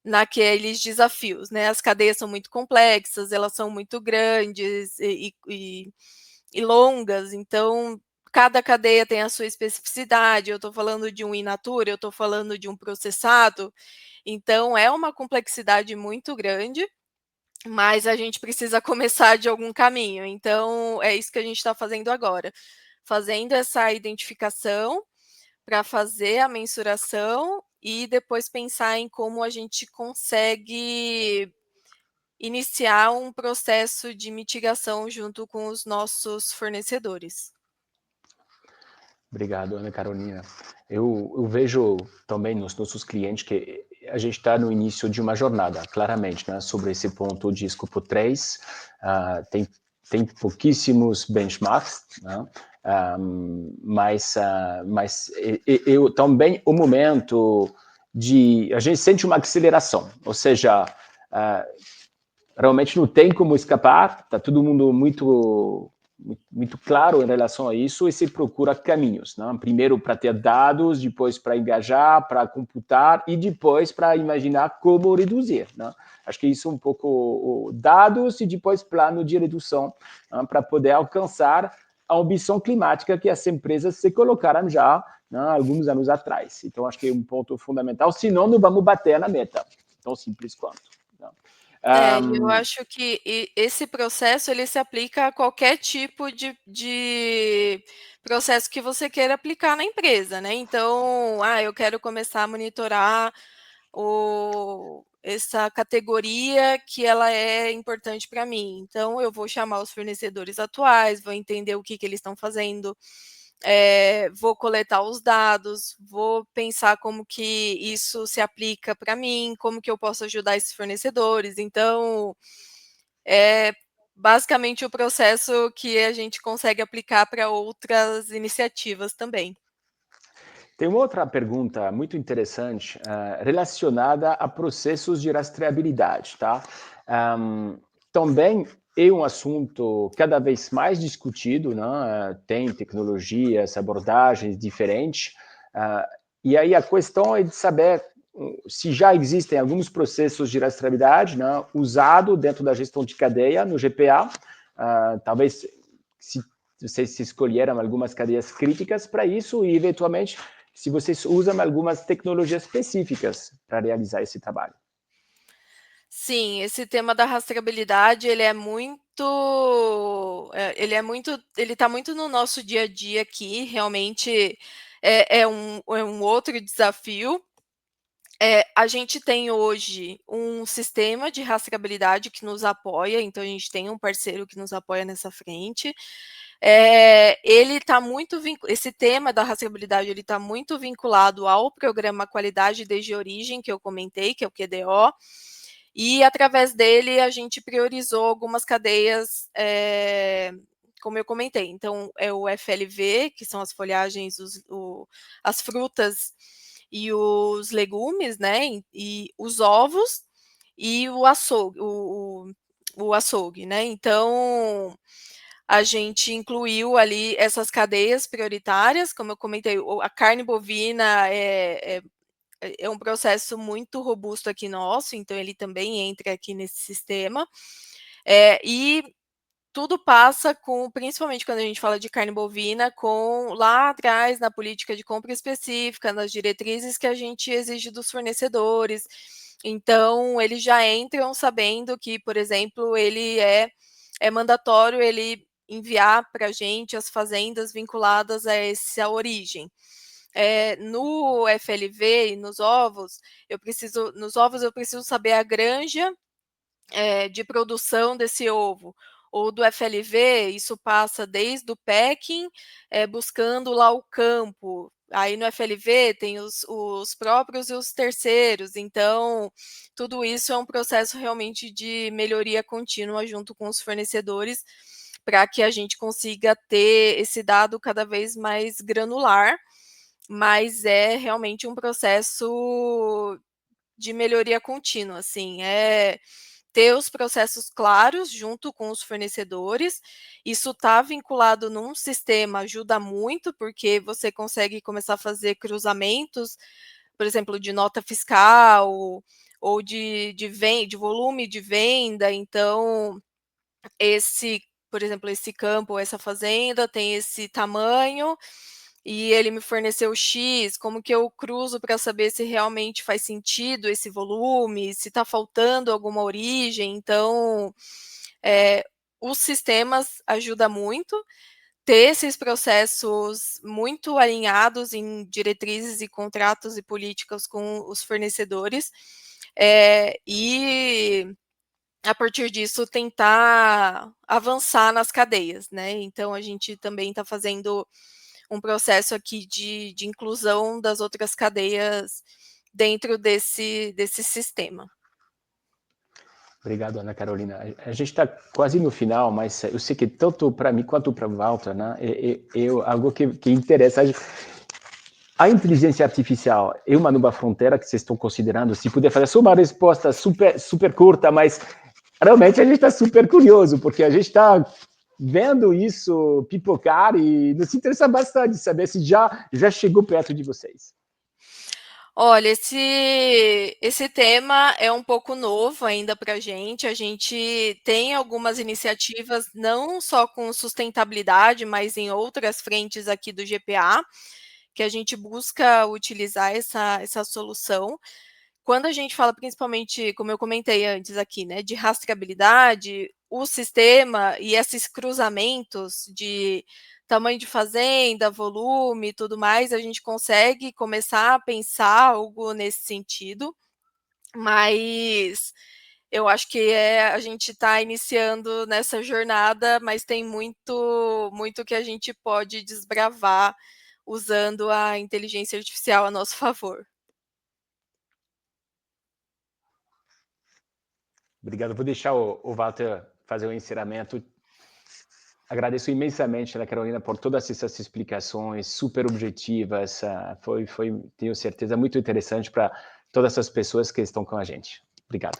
naqueles desafios, né? As cadeias são muito complexas, elas são muito grandes e longas, então cada cadeia tem a sua especificidade. Eu estou falando de um in natura, eu estou falando de um processado, então é uma complexidade muito grande, mas a gente precisa começar de algum caminho. Então é isso que a gente está fazendo agora, fazendo essa identificação para fazer a mensuração e depois pensar em como a gente consegue iniciar um processo de mitigação junto com os nossos fornecedores. Obrigado, Ana Carolina. Eu vejo também nos nossos clientes que a gente está no início de uma jornada, claramente, né, sobre esse ponto de escopo 3. Tem pouquíssimos benchmarks, né, mas eu também o momento a gente sente uma aceleração, ou seja, realmente não tem como escapar, está todo mundo muito claro em relação a isso, e se procura caminhos, né? Primeiro para ter dados, depois para engajar, para computar e depois para imaginar como reduzir, né? Acho que isso é um pouco dados e depois plano de redução, né, para poder alcançar a ambição climática que as empresas se colocaram já, né, alguns anos atrás. Então, acho que é um ponto fundamental, senão não vamos bater na meta, tão simples quanto. Né? Eu acho que esse processo ele se aplica a qualquer tipo de processo que você queira aplicar na empresa, né? Então, eu quero começar a monitorar essa categoria que ela é importante para mim. Então, eu vou chamar os fornecedores atuais, vou entender o que eles estão fazendo, vou coletar os dados, vou pensar como que isso se aplica para mim, como que eu posso ajudar esses fornecedores. Então, é basicamente o processo que a gente consegue aplicar para outras iniciativas também. Tem uma outra pergunta muito interessante relacionada a processos de rastreabilidade, tá? Também é um assunto cada vez mais discutido, né? Tem tecnologias, abordagens diferentes, e aí a questão é de saber se já existem alguns processos de rastreabilidade, né, usado dentro da gestão de cadeia no GPA, talvez se vocês escolheram algumas cadeias críticas para isso e, eventualmente, se vocês usam algumas tecnologias específicas para realizar esse trabalho. Sim, esse tema da rastreabilidade, ele está muito no nosso dia a dia aqui, realmente é um outro desafio. A gente tem hoje um sistema de rastreabilidade que nos apoia, então a gente tem um parceiro que nos apoia nessa frente. Esse tema da rastreabilidade ele está muito vinculado ao programa Qualidade desde a Origem, que eu comentei, que é o QDO, e através dele a gente priorizou algumas cadeias, como eu comentei. Então, é o FLV, que são as folhagens, as frutas e os legumes, né, e os ovos e o açougue, né. Então, a gente incluiu ali essas cadeias prioritárias, como eu comentei, a carne bovina é um processo muito robusto aqui nosso, então ele também entra aqui nesse sistema. E tudo passa com, principalmente quando a gente fala de carne bovina, com lá atrás na política de compra específica, nas diretrizes que a gente exige dos fornecedores. Então, eles já entram sabendo que, por exemplo, ele é mandatório ele enviar para a gente as fazendas vinculadas a essa origem. No FLV e nos ovos, eu preciso saber a granja de produção desse ovo, ou do FLV, isso passa desde o packing, buscando lá o campo. Aí no FLV tem os próprios e os terceiros, então tudo isso é um processo realmente de melhoria contínua junto com os fornecedores, para que a gente consiga ter esse dado cada vez mais granular, mas é realmente um processo de melhoria contínua, assim, ter os processos claros junto com os fornecedores. Isso está vinculado num sistema, ajuda muito, porque você consegue começar a fazer cruzamentos, por exemplo, de nota fiscal ou de volume de venda. Então, por exemplo, esse campo, essa fazenda tem esse tamanho e ele me forneceu X, como que eu cruzo para saber se realmente faz sentido esse volume, se está faltando alguma origem. Então, os sistemas ajudam muito, ter esses processos muito alinhados em diretrizes e contratos e políticas com os fornecedores, e a partir disso tentar avançar nas cadeias, né. Então a gente também está fazendo um processo aqui de inclusão das outras cadeias dentro desse sistema. Obrigado, Ana Carolina. A gente está quase no final, mas eu sei que tanto para mim quanto para o Walter, né, algo que interessa. A inteligência artificial é uma nova fronteira que vocês estão considerando? Se puder fazer só uma resposta super curta, mas realmente a gente está super curioso, porque a gente está vendo isso pipocar e nos interessa bastante saber se já chegou perto de vocês. Olha, esse tema é um pouco novo ainda para a gente tem algumas iniciativas não só com sustentabilidade, mas em outras frentes aqui do GPA, que a gente busca utilizar essa solução. Quando a gente fala principalmente, como eu comentei antes aqui, né, de rastreabilidade, o sistema e esses cruzamentos de tamanho de fazenda, volume e tudo mais, a gente consegue começar a pensar algo nesse sentido, mas eu acho que a gente está iniciando nessa jornada, mas tem muito que a gente pode desbravar usando a inteligência artificial a nosso favor. Obrigado. Vou deixar o Walter fazer o encerramento. Agradeço imensamente, Ana Carolina, por todas essas explicações super objetivas. Foi, tenho certeza, muito interessante para todas as pessoas que estão com a gente. Obrigado.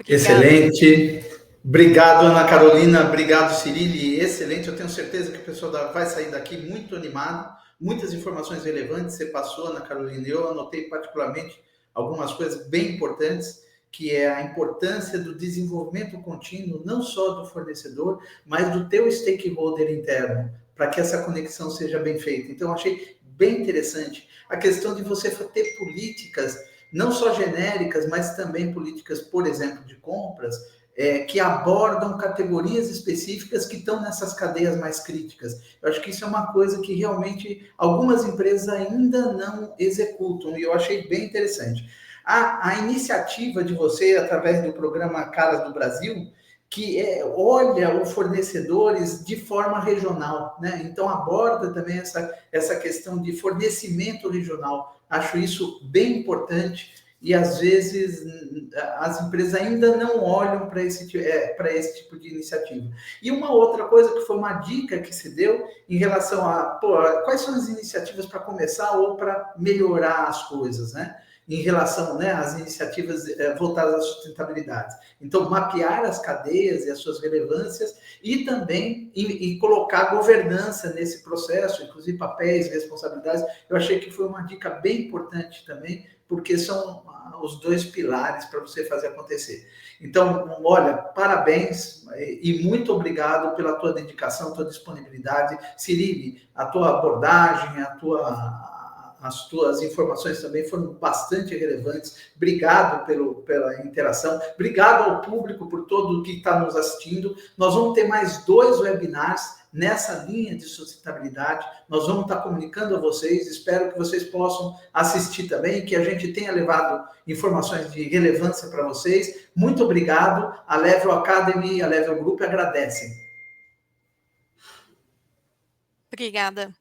Excelente. Obrigado, Ana Carolina. Obrigado, Cirili. Excelente. Eu tenho certeza que o pessoal vai sair daqui muito animado. Muitas informações relevantes você passou, Ana Carolina. Eu anotei particularmente algumas coisas bem importantes, que é a importância do desenvolvimento contínuo, não só do fornecedor, mas do teu stakeholder interno, para que essa conexão seja bem feita. Então, achei bem interessante a questão de você ter políticas não só genéricas, mas também políticas, por exemplo, de compras, que abordam categorias específicas que estão nessas cadeias mais críticas. Eu acho que isso é uma coisa que realmente algumas empresas ainda não executam, e eu achei bem interessante. A iniciativa de você, através do programa Caras do Brasil, que olha os fornecedores de forma regional, né? Então aborda também essa questão de fornecimento regional. Acho isso bem importante e às vezes as empresas ainda não olham para esse tipo de iniciativa. E uma outra coisa que foi uma dica que se deu em relação a quais são as iniciativas para começar ou para melhorar as coisas, né? Em relação, né, às iniciativas voltadas à sustentabilidade. Então, mapear as cadeias e as suas relevâncias e também e colocar governança nesse processo, inclusive papéis, responsabilidades. Eu achei que foi uma dica bem importante também, porque são os dois pilares para você fazer acontecer. Então, olha, parabéns e muito obrigado pela tua dedicação, tua disponibilidade. Cirili, a tua abordagem, as tuas informações também foram bastante relevantes. Obrigado pela interação. Obrigado ao público por todo que está nos assistindo. Nós vamos ter mais 2 webinars nessa linha de sustentabilidade. Nós vamos estar comunicando a vocês. Espero que vocês possam assistir também, que a gente tenha levado informações de relevância para vocês. Muito obrigado. A Level Academy e a Level Group agradecem. Obrigada.